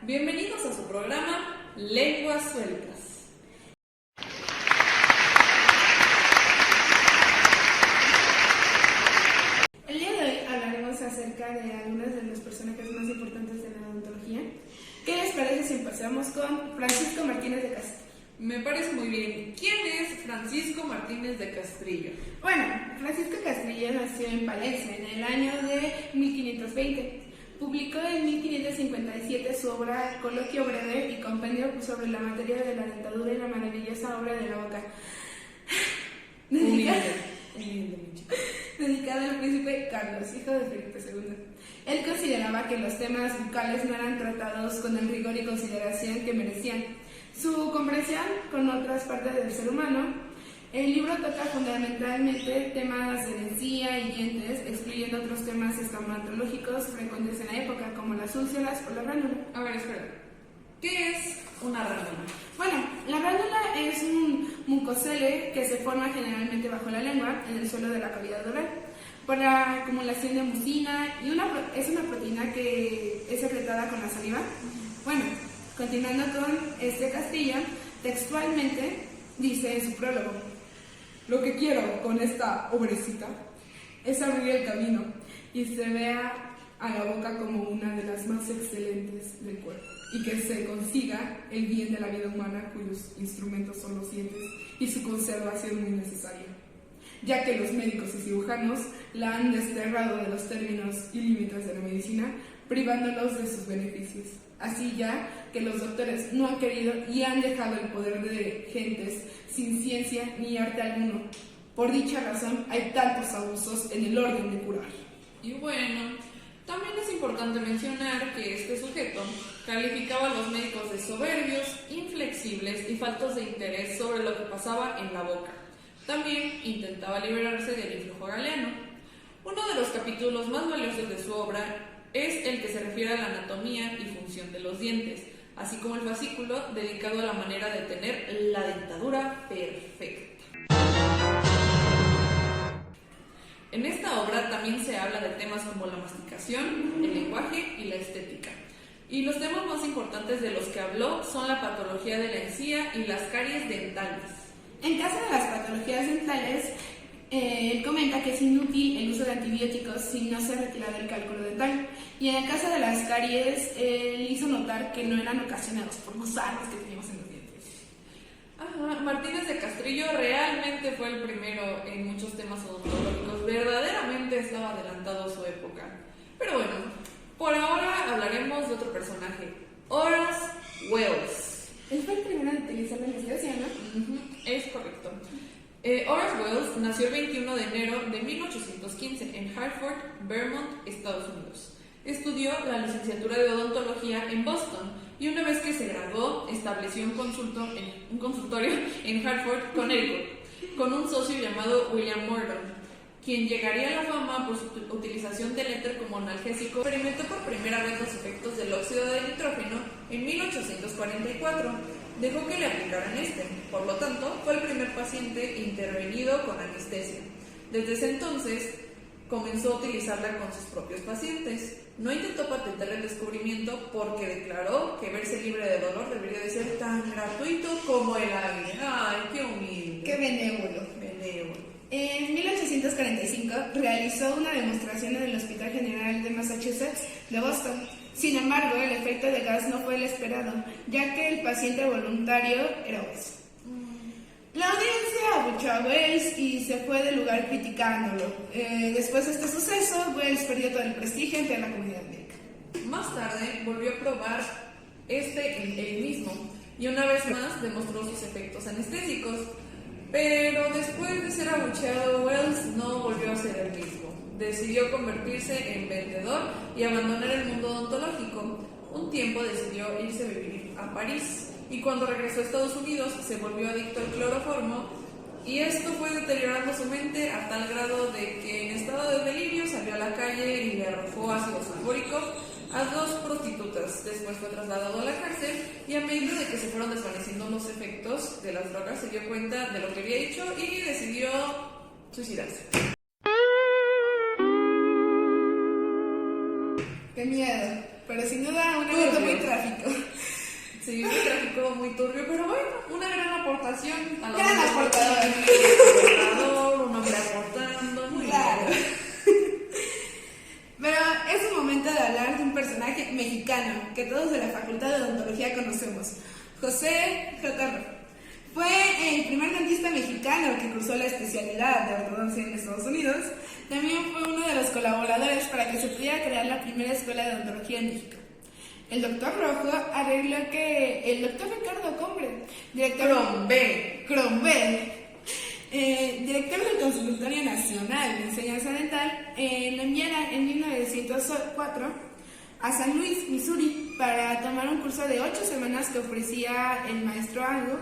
Bienvenidos a su programa Lenguas Sueltas. El día de hoy hablaremos acerca de algunos de los personajes más importantes de la odontología. ¿Qué les parece si empezamos con Francisco Martínez de Castrillo? Me parece muy bien. ¿Quién es Francisco Martínez de Castrillo? Bueno, Francisco Castrillo nació en Palencia en el año de 1520. Publicó en 1557 su obra Coloquio breve y compendio sobre la materia de la dentadura y la maravillosa obra de la boca. Dedicada al príncipe Carlos, hijo de Felipe II. Él consideraba que los temas bucales no eran tratados con el rigor y consideración que merecían. Su comprensión con otras partes del ser humano. El libro toca fundamentalmente temas de encía y dientes, excluyendo otros temas estomatológicos frecuentes en la época, como las úlceras o la rándula. A ver, espera. ¿Qué es una rándula? Bueno, la rándula es un mucocele que se forma generalmente bajo la lengua, en el suelo de la cavidad oral, por la acumulación de mucina, y es una proteína que es secretada con la saliva. Bueno, continuando con Castrillo, textualmente dice en su prólogo: lo que quiero con esta obrecita es abrir el camino y se vea a la boca como una de las más excelentes del cuerpo, y que se consiga el bien de la vida humana, cuyos instrumentos son los dientes y su conservación muy necesaria, ya que los médicos y cirujanos la han desterrado de los términos y límites de la medicina, privándolos de sus beneficios. Así ya que los doctores no han querido y han dejado el poder de gentes sin ciencia ni arte alguno. Por dicha razón hay tantos abusos en el orden de curar. Y bueno, también es importante mencionar que este sujeto calificaba a los médicos de soberbios, inflexibles y faltos de interés sobre lo que pasaba en la boca. También intentaba liberarse del influjo galeano. Uno de los capítulos más valiosos de su obra es el que se refiere a la anatomía y función de los dientes, así como el fascículo dedicado a la manera de tener la dentadura perfecta. En esta obra también se habla de temas como la masticación, el lenguaje y la estética. Y los temas más importantes de los que habló son la patología de la encía y las caries dentales. En caso de las patologías dentales, él comenta que es inútil el uso de antibióticos si no se retira del cálculo dental. Y en el caso de las caries, él hizo notar que no eran ocasionados por gusanos que teníamos en los dientes. Ajá, Martínez de Castrillo realmente fue el primero en muchos temas odontológicos. Verdaderamente estaba adelantado a su época. Pero bueno, por ahora hablaremos de otro personaje, Horace Wells. Él fue el primero en utilizar la investigación, ¿no? Es correcto. Horace Wells nació el 21 de enero de 1815 en Hartford, Vermont, Estados Unidos. Estudió la licenciatura de odontología en Boston y una vez que se graduó estableció un consultorio en Hartford, Connecticut, con un socio llamado William Morton, quien llegaría a la fama por su utilización del éter como analgésico. Experimentó por primera vez los efectos del óxido de nitrógeno en 1844. Dejó que le aplicaran por lo tanto, fue el primer paciente intervenido con anestesia. Desde ese entonces, comenzó a utilizarla con sus propios pacientes. No intentó patentar el descubrimiento porque declaró que verse libre de dolor debería de ser tan gratuito como el aire. ¡Ay, qué humilde! ¡Qué benévolo! En 1845 realizó una demostración en el Hospital General de Massachusetts de Boston. Sin embargo, el efecto de gas no fue el esperado, ya que el paciente voluntario era obeso. La audiencia abuchó a Wells y se fue del lugar criticándolo. Después de este suceso, Wells perdió todo el prestigio entre la comunidad médica. Más tarde volvió a probar él mismo y una vez más demostró sus efectos anestésicos. Pero después de ser abucheado, Wells no volvió a ser el mismo. Decidió convertirse en vendedor y abandonar el mundo odontológico. Un tiempo decidió irse a vivir a París y cuando regresó a Estados Unidos se volvió adicto al cloroformo y esto fue deteriorando su mente a tal grado de que en estado de delirio salió a la calle y le arrojó ácido sulfúrico a 2 prostitutas. Después fue trasladado a la cárcel y a medida de que se fueron desvaneciendo los efectos de las drogas se dio cuenta de lo que había hecho y decidió suicidarse. ¡Qué miedo! Pero sin duda un evento muy trágico. Sí, un tráfico muy turbio, pero bueno, una gran aportación a la Gran aportador. Un hombre aportando, muy Claro. bien. Pero es un momento de hablar de un personaje mexicano que todos de la Facultad de Odontología conocemos, José J. Rojo. Fue el primer dentista mexicano que cursó la especialidad de ortodoncia en Estados Unidos. También fue uno de los colaboradores para que se pudiera crear la primera escuela de odontología en México. El doctor Rojo arregló que el doctor Ricardo Combre, director del Consultorio Nacional de Enseñanza Dental, lo enviara en 1904 a San Luis, Missouri, para tomar un curso de 8 semanas que ofrecía el maestro Ango,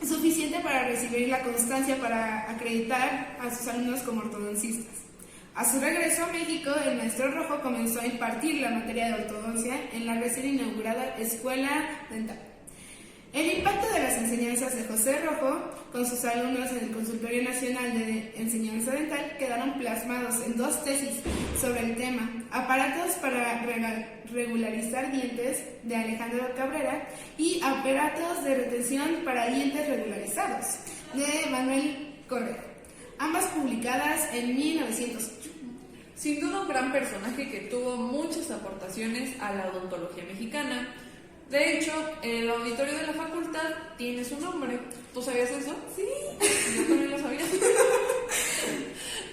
suficiente para recibir la constancia para acreditar a sus alumnos como ortodoncistas. A su regreso a México, el maestro Rojo comenzó a impartir la materia de ortodoncia en la recién inaugurada Escuela Dental. El impacto de las enseñanzas de José Rojo con sus alumnos en el Consultorio Nacional de Enseñanza Dental quedaron plasmados en 2 tesis sobre el tema: Aparatos para regularizar dientes, de Alejandro Cabrera, y Aparatos de retención para dientes regularizados, de Manuel Correa, ambas publicadas en 1908. Sin duda un gran personaje que tuvo muchas aportaciones a la odontología mexicana. De hecho, el auditorio de la facultad tiene su nombre. ¿Tú sabías eso? Sí. Yo también lo sabía.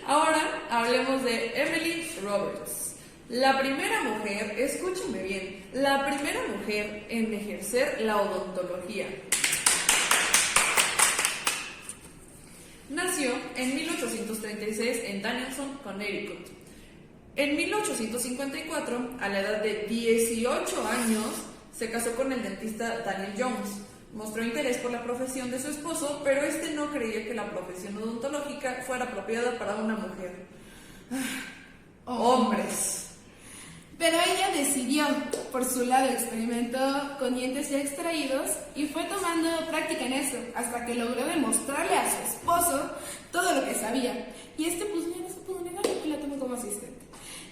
Ahora hablemos de Emily Roberts. La primera mujer, escúchenme bien, la primera mujer en ejercer la odontología. Nació en 1836 en Danielson, Connecticut. En 1854, a la edad de 18 años, se casó con el dentista Daniel Jones. Mostró interés por la profesión de su esposo, pero este no creía que la profesión odontológica fuera apropiada para una mujer. Hombres. Pero ella decidió, por su lado, experimentó con dientes ya extraídos y fue tomando práctica en eso, hasta que logró demostrarle a su esposo todo lo que sabía. Y este pues ya no se pudo negar y la tomó como asistente.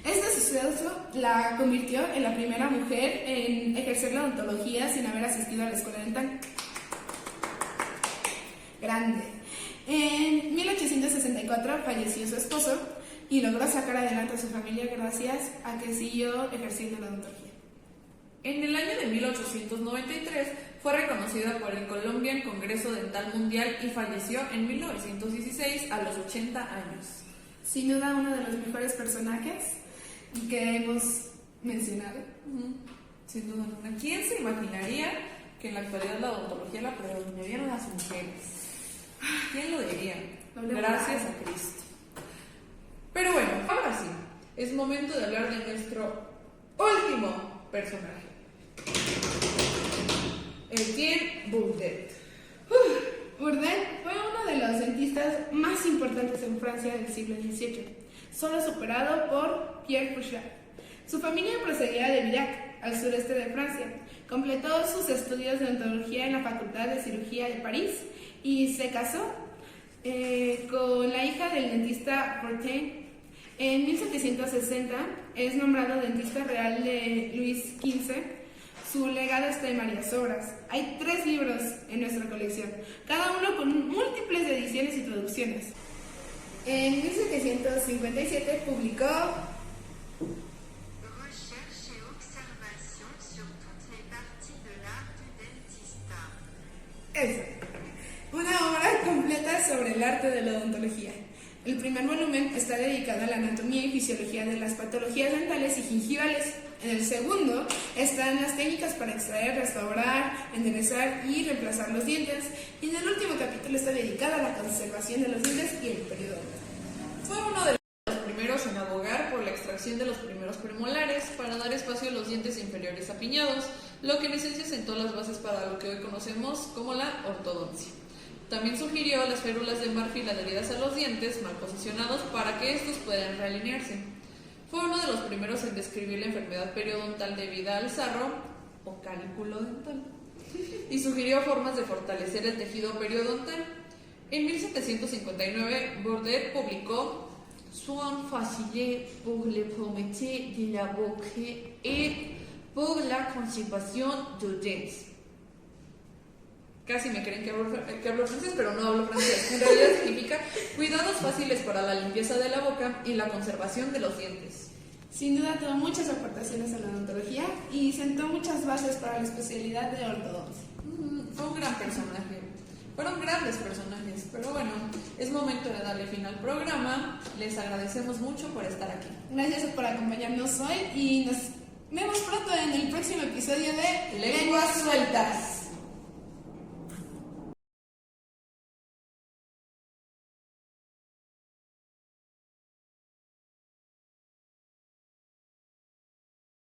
Este suceso la convirtió en la primera mujer en ejercer la odontología sin haber asistido a la escuela dental. Grande. En 1864 falleció su esposo y logró sacar adelante a su familia gracias a que siguió ejerciendo la odontología. En el año de 1893 fue reconocida por el Colombian Congreso Dental Mundial y falleció en 1916 a los 80 años. Sin duda uno de los mejores personajes que hemos mencionado. Sin duda alguna. ¿Quién se imaginaría que en la actualidad la odontología la predominarían las mujeres? ¿Quién lo diría? Gracias a Cristo. Pero bueno, ahora sí, es momento de hablar de nuestro último personaje. Etienne Bourdet. Bourdet fue uno de los dentistas más importantes en Francia del siglo XVIII, solo superado por Pierre Fauchard. Su familia procedía de Virac, al sureste de Francia. Completó sus estudios de odontología en la Facultad de Cirugía de París y se casó con la hija del dentista Fortin. En 1760 es nombrado dentista real de Luis XV. Su legado está en varias obras. Hay 3 libros en nuestra colección, cada uno con múltiples ediciones y traducciones. En 1757 publicó Recherche et observation sur toutes les parties de l'art du dentista. una obra completa sobre el arte de la odontología. El primer volumen está dedicado a la anatomía y fisiología de las patologías dentales y gingivales. En el segundo están las técnicas para extraer, restaurar, enderezar y reemplazar los dientes. Y en el último capítulo está dedicado a la conservación de los dientes y el periodo. Fue uno de los primeros en abogar por la extracción de los primeros premolares para dar espacio a los dientes inferiores apiñados, lo que en esencia sentó las bases para lo que hoy conocemos como la ortodoncia. También sugirió las férulas de marfil adheridas a los dientes mal posicionados para que estos puedan realinearse. Fue uno de los primeros en describir la enfermedad periodontal debida al sarro o cálculo dental y sugirió formas de fortalecer el tejido periodontal. En 1759, Bourdet publicó Soins faciles pour les prometiers de la bouche et pour la conservation des dents, casi me creen que hablo francés, pero no hablo francés. En realidad significa cuidados fáciles para la limpieza de la boca y la conservación de los dientes. Sin duda tuvo muchas aportaciones a la odontología y sentó muchas bases para la especialidad de ortodoncia. Fue un gran personaje. Fueron grandes personajes, pero bueno, es momento de darle fin al programa. Les agradecemos mucho por estar aquí. Gracias por acompañarnos hoy y nos vemos pronto en el próximo episodio de Lenguas Sueltas.